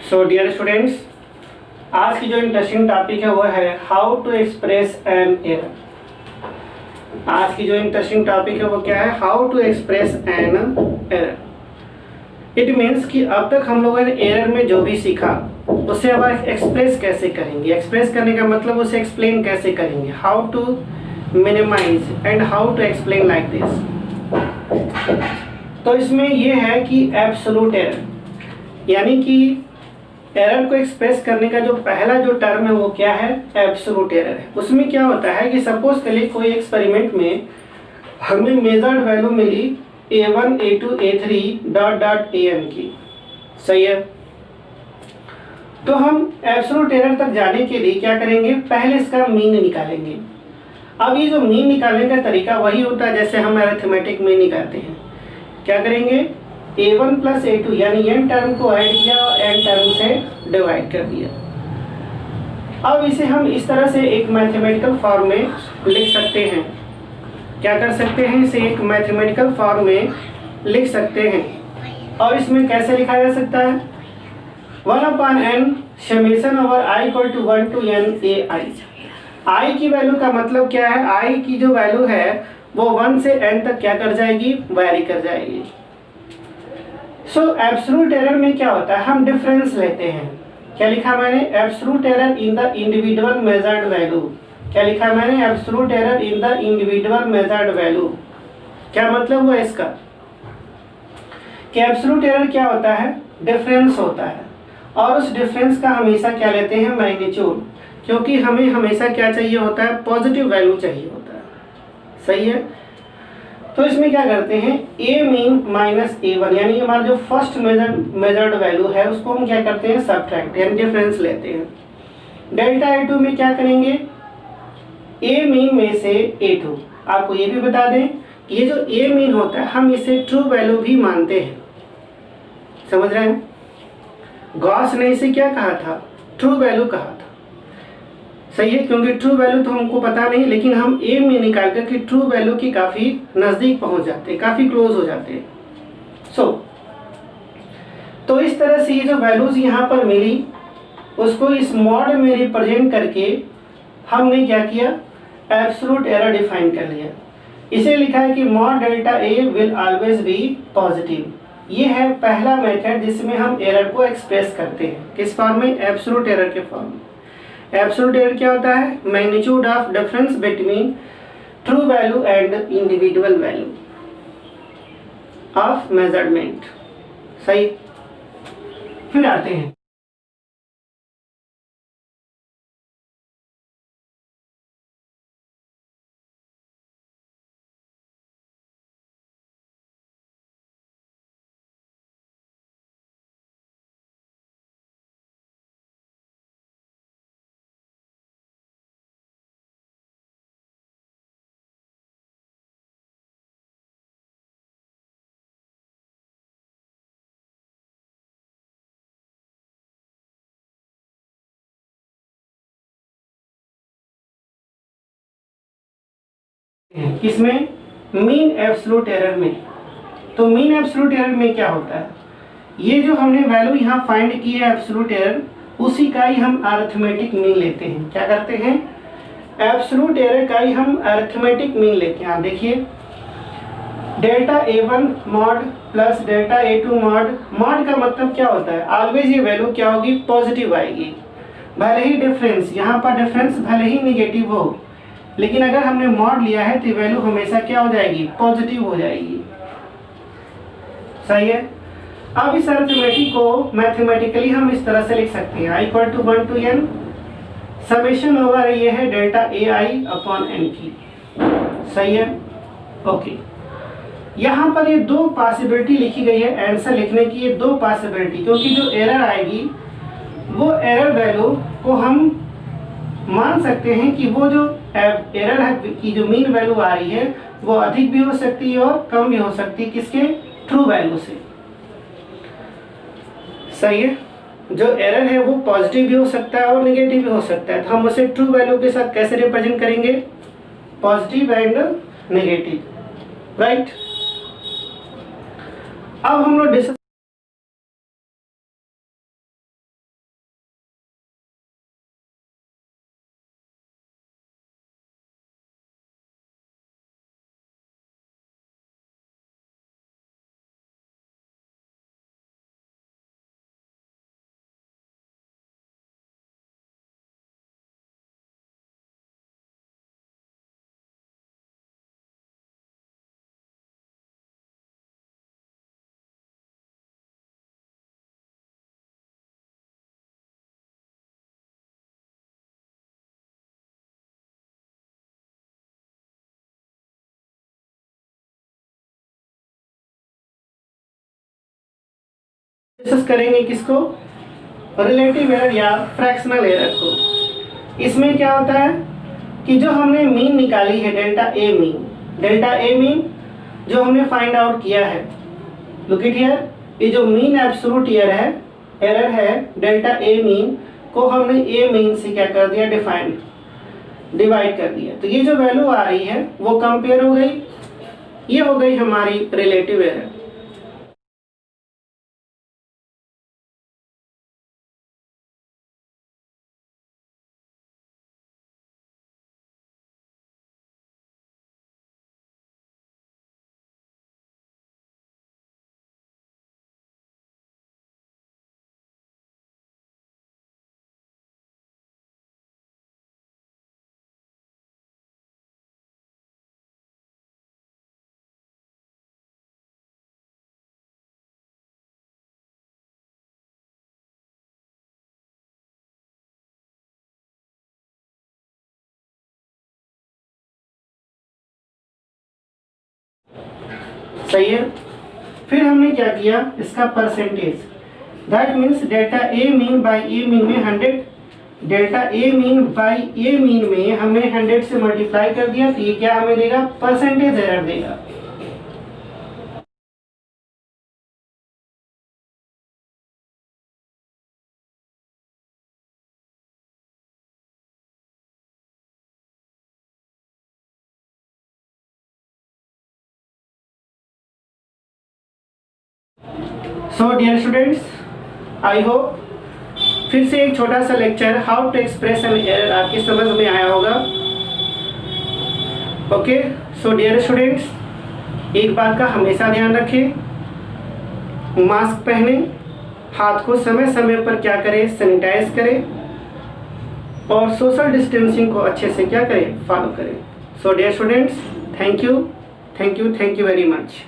सो dear students, आज की जो इंटरेस्टिंग टॉपिक है वो है how to express an error. आज की जो इंटरेस्टिंग टॉपिक है वो क्या है? How to express an error. It means कि अब तक हम लोगों ने एरर में जो भी सीखा उसे अब एक्सप्रेस कैसे करेंगे। एक्सप्रेस करने का मतलब उसे एक्सप्लेन कैसे करेंगे। How to minimise and how to explain like this. तो इसमें ये है कि एब्सोल्यूट एरर, यानी कि एरर को एक्सप्रेस करने का जो पहला जो टर्म है वो क्या है? एब्सोल्यूट एरर है। उसमें क्या होता है कि सपोज करिए कोई एक्सपेरिमेंट में हमें मेजर्ड वैल्यू मिली a1 a2 a3 dot dot an की, सही है। तो हम एब्सोल्यूट एरर तक जाने के लिए क्या करेंगे? पहले इसका मीन निकालेंगे। अब ये जो मीन निकालने का तरीका वही होता है जैसे हम अरिथमेटिक में निकालते हैं। क्या करेंगे? a1 प्लस a2 यानी n टर्म को ऐड किया और n टर्म से डिवाइड कर दिया। अब इसे हम इस तरह से एक मैथमेटिकल फॉर्म में लिख सकते हैं। क्या कर सकते हैं? इसे एक मैथमेटिकल फॉर्म में लिख सकते हैं। और इसमें कैसे लिखा जा सकता है? 1/n summation over i equal to 1 to n ai। i की वैल्यू का मतलब क्या है? i की जो वैल्यू है वो 1 से n तक क्या कर जाएगी? वैरी कर जाएगी। सो एब्सोल्यूट एरर में क्या होता है? हम डिफरेंस लेते हैं। क्या लिखा मैंने? Absolute error in the individual measured value. क्या लिखा मैंने? Absolute error in the individual measured value. क्या मतलब हुआ इसका? कि एब्सोल्यूट एरर क्या होता है? डिफरेंस होता है। और उस डिफरेंस का हमेशा क्या लेते हैं? मैग्नीट्यूड। क्योंकि हमें हमेशा क्या चाहिए होता है? पॉजिटिव वैल्यू चाहिए होता है, सही है। तो इसमें क्या करते हैं? a मीन माइनस a1 यानी हमारा जो फर्स्ट मेजर्ड वैल्यू है उसको हम क्या करते हैं? सब्ट्रैक्ट यानी डिफरेंस लेते हैं। डेल्टा a2 में क्या करेंगे? a मीन में से a2। आपको ये भी बता दें कि ये जो a मीन होता है हम इसे ट्रू वैल्यू भी मानते हैं, समझ रहे हैं। गॉस ने इसे क्या कहा था? ट्रू वैल्यू कहा था, सही है। क्योंकि ट्रू वैल्यू तो हमको पता नहीं, लेकिन हम ए में निकाल कर के ट्रू वैल्यू की काफ़ी नज़दीक पहुंच जाते हैं, काफ़ी क्लोज हो जाते हैं। तो इस तरह से ये जो वैल्यूज़ यहाँ पर मिली उसको इस मॉड में रिप्रेजेंट करके हमने क्या किया? एब्सोल्यूट एरर डिफाइन कर लिया। इसे लिखा है कि mod delta A will always be positive. ये है पहला मेथड जिसमें हम एरर को एक्सप्रेस करते हैं। किस फॉर्म में? एब्सोल्यूट एरर के फॉर्म में। एब्सोल्यूट एरर क्या होता है? Magnitude of difference between true value and individual value of measurement, सही। फिर आते हैं किसमें? मीन एब्सोल्यूट एरर में। तो मीन एब्सोल्यूट एरर में क्या होता है? ये जो हमने वैल्यू यहाँ फाइंड की है एब्सोल्यूट एरर, उसी का ही हम अरिथमेटिक मीन लेते हैं। क्या करते हैं? एब्सोल्यूट एरर का ही हम अरिथमेटिक मीन लेते हैं। आप देखिए, delta a1 mod plus delta a2 mod. Mod का मतलब क्या होता है? ऑलवेज ये वैल्यू क्या होगी? पॉजिटिव आएगी। भले ही डिफरेंस, यहाँ पर डिफरेंस भले ही निगेटिव हो, लेकिन अगर हमने मॉड लिया है तो वैल्यू हमेशा क्या हो जाएगी? पॉजिटिव हो जाएगी, सही है। अब इस अरिथमेटिक को मैथमेटिकली हम इस तरह से लिख सकते हैं, i equal to 1 to n summation over ये है डेल्टा ai अपॉन n की, सही है। ओके, यहाँ पर ये दो पॉसिबिलिटी लिखी गई है आंसर लिखने की। ये दो पॉसिबिलिटी, क्योंकि जो एरर आएगी वो एरर वैल्यू को हम मान सकते हैं कि वो जो एरर है की जो मीन वैल्यू आ रही है वो अधिक भी हो सकती है और कम भी हो सकती है। किसके? ट्रू वैल्यू से, सही है। जो एरर है वो पॉजिटिव भी हो सकता है और नेगेटिव भी हो सकता है। तो हम उसे ट्रू वैल्यू के साथ कैसे रिप्रेजेंट करेंगे? Positive and negative, right. अब हम लोग डिस्कस करेंगे किसको, रिलेटिव एरर या फ्रैक्शनल एरर को। इसमें क्या होता है कि जो हमने मीन निकाली है डेल्टा ए मीन जो हमने फाइंड आउट किया है, लुक इट हियर, ये जो मीन एब्सोल्यूट एरर है डेल्टा ए मीन को हमने ए मीन से क्या कर दिया, डिवाइड कर दिया। तो ये जो वैल्यू आ रही है वो कंपेयर हो गई, ये हो गई हमारी रिलेटिव एरर। सही है। फिर हमने क्या किया, इसका percentage, that means delta A mean by A mean में 100, delta A mean by A mean में हमने 100 से मल्टीप्लाई कर दिया, तो ये क्या हमें देगा, परसेंटेज एरर देगा। So dear students, I hope फिर से एक छोटा सा lecture how to express an error आपकी समझ में आया होगा। ओके, सो डियर स्टूडेंट्स, एक बात का हमेशा ध्यान रखें, मास्क पहने, हाथ को समय समय पर क्या करें, सैनिटाइज करें, और सोशल डिस्टेंसिंग को अच्छे से क्या करें, फॉलो करें। So dear students, thank you very much.